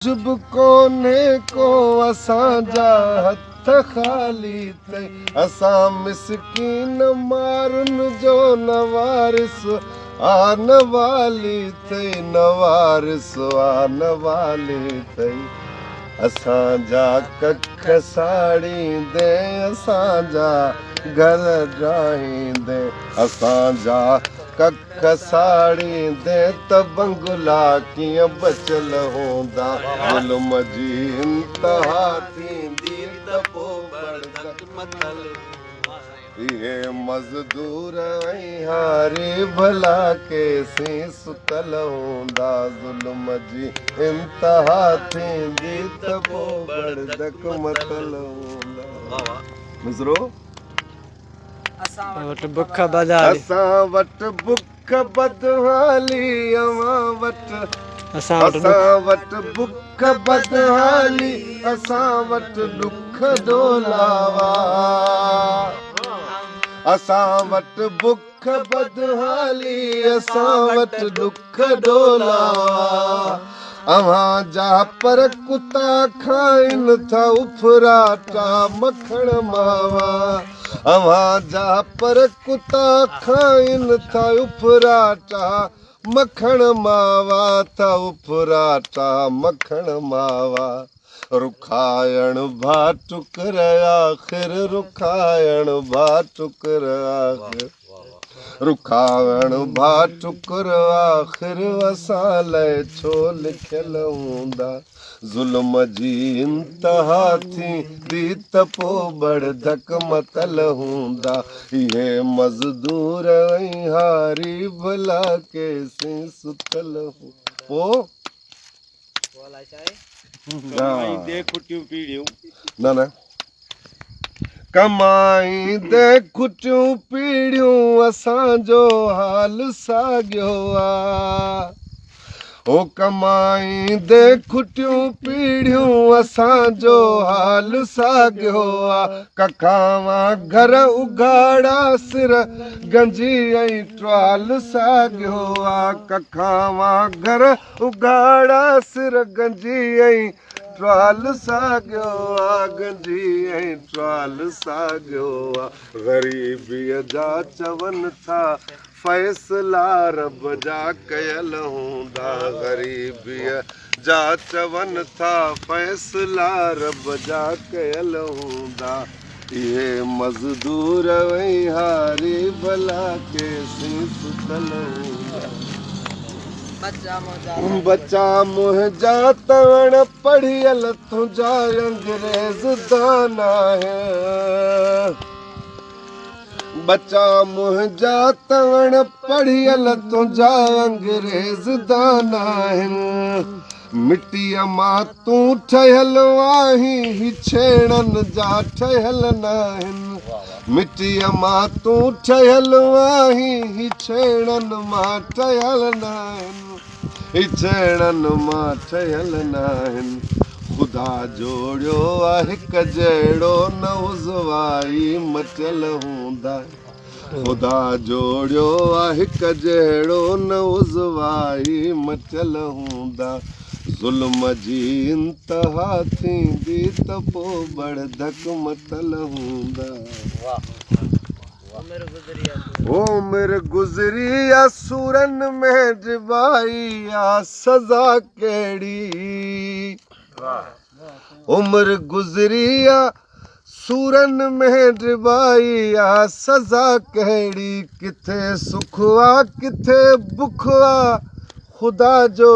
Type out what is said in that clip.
जुब कोने को असांजा हथ खाली ते असां मिसकीन मारुन जो नवारिस आन वाली ते नवारिस आन वाली ते असांजा कख साड़ींदे असांजा घर ड्राहींदे असांजा कख साड़ींदे त बंगला कीअं बचल हूंदा ज़ुल्म जी इंतहा थींदी त पोइ बरदक मथल इहे मज़दूर ऐं हारी भला केसीं सुतल हूंदा ज़ुल्म जी इंतहा थींदी त पोइ बरदक मथल हूंदा। मिसरो असां वटि बुख बदहाली अवां वटि बुख बदहाली असां वटि ॾुख ॾोलावा असां वटि बुख बदहाली असां वटि ॾुख ॾोलावा अव्हां जा पर कुता खाइनि था उफराटा मखण मावा अव्हां जा पर कुता खाइनि था उफराटा मखण मावा था उफराटा मखण मावा रुखायण भा टुकर आख़िर रुखायण भा टुकर आख़िर रुखायण भा टुकर आख़िर असां लाइ छो लिखियल हूंदा ज़ुल्म जी इंतहा थींदी त पोइ बरदक मथल हूंदा इहे मज़दूर ऐं हारी भला केसीं सुतल पोइ न न कमाईंदे खुटियूं पीड़ियूं असांजो हाल साॻियो आहे ओ कमाईंदे खुटियूं पीड़ियूं असांजो हाल साॻियो आहे कखावां घर उघाड़ा सिर गंजी ऐं ट्वाल साॻियो आहे कखावां घर उघाड़ा सिर गंजी ऐं ट्वाल साॻियो आहे गंजी ऐं ट्वाल साॻियो आहे ग़रीबीअ जा चवनि था फ़ैसला रब जा कयल हूंदा ग़रीबीअ जा चवनि था फ़ैसला रब जा कयल हूंदा इहे मज़दूर ऐं हारी भला केसीं सुतल हूंदा बच्चा मुंहिंजा तवण पढ़ियल तुंहिंजा अंग्रेज़ दान आहे बच्चा मुंहिंजा तवण पढ़ियल तुंहिंजा अंग्रेज़ दान आहिनि मिटीअ मां तूं ठहियल आहीं ही छेड़नि जा ठहियल न आहिनि मिटीअ मां तूं ठहियल आहीं ही छेड़नि मां ठहियल न आहिनि ही छेड़नि मां ठहियल न आहिनि ख़ुदा जोड़ियो आहे हिकु जहिड़ो न उज़वाई मटियल हूंदा ख़ुदा जोड़ियो आहे हिकु जहिड़ो न उज़वाई मटियल हूंदा ज़ुल्म जी इंतहा थींदी त पोइ बरदक मथल हूंदा उमिरि गुज़री आहे सूरनि में डिबाई आहे सज़ा कहिड़ी उमिरि गुज़री आहे सूरनि में डिबाई आहे सज़ा कहिड़ी किथे सुख आहे किथे बुख आहे ख़ुदा जो